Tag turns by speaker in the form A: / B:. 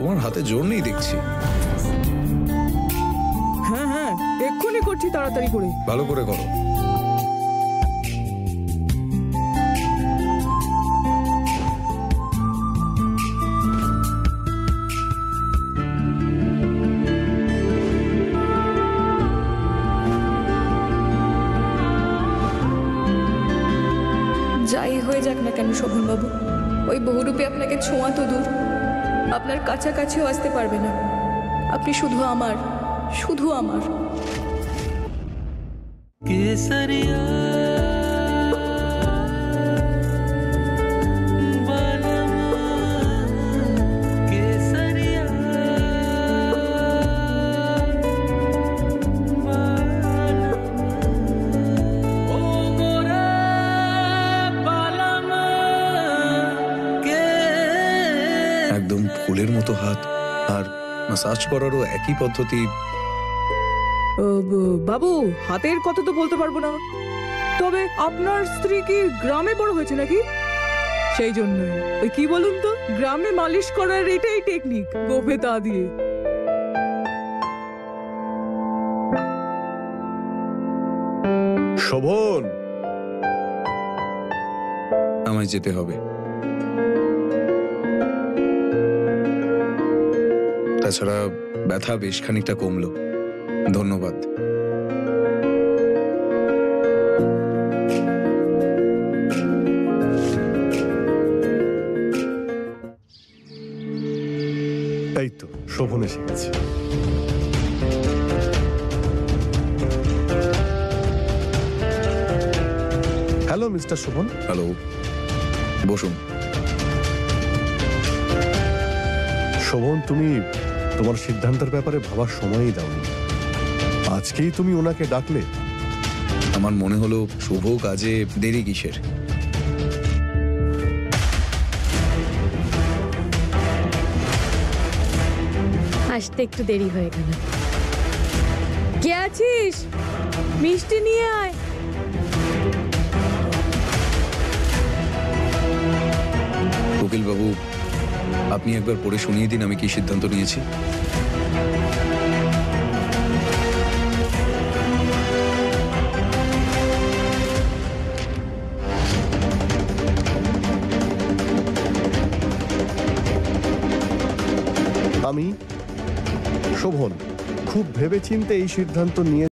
A: তোমার হাতে জোর নেই দেখছি।
B: হ্যাঁ হ্যাঁ, এক্ষুনি করছি, তাড়াতাড়ি করে।
A: ভালো করে করো।
C: যাই হয়ে যাক না কেন শোভনবাবু, ওই বহুরূপে আপনাকে ছোঁয়া তো দূর, আপনার কাছাকাছিও আসতে পারবে না। আপনি শুধু আমার, শুধু আমার।
D: কেসরিয়া
A: একদম ফুলের মতো হাত, আর ম্যাসাজ করারও একই পদ্ধতি।
B: বাবু, হাতের কথা তো বলতে পারবো না, তবে আপনার স্ত্রী কি গ্রামে বড় হয়েছে নাকি? সেই জন্য ওই কি বলুন তো, গ্রামে মালিশ করার এটাই টেকনিক, গোফে তা দিয়ে।
E: শোভন,
A: আমায় যেতে হবে। তাছাড়া ব্যথা বেশ খানিকটা কমলো, ধন্যবাদ।
E: এই তো শোভন এসে গেছে। Hello mister Sovan.
A: হ্যালো, বসুন।
E: শোভন, তুমি তোমার সিদ্ধান্তের ব্যাপারে ভাবার সময়ই দাওনি, আজকেই তুমি ওনাকে ডাকলে।
A: আমার মনে হলো শুভ কাজে দেরি কিসের।
F: আসতে একটু দেরি হয়ে গেল। কে আছিস? মিষ্টি নিয়ে আয়।
A: উকিল বাবু, আপনি একবার পড়ে শুনিয়ে দিন আমি কি সিদ্ধান্ত নিয়েছি।
E: আমি শোভন খুব ভেবেচিন্তে এই সিদ্ধান্ত নিয়ে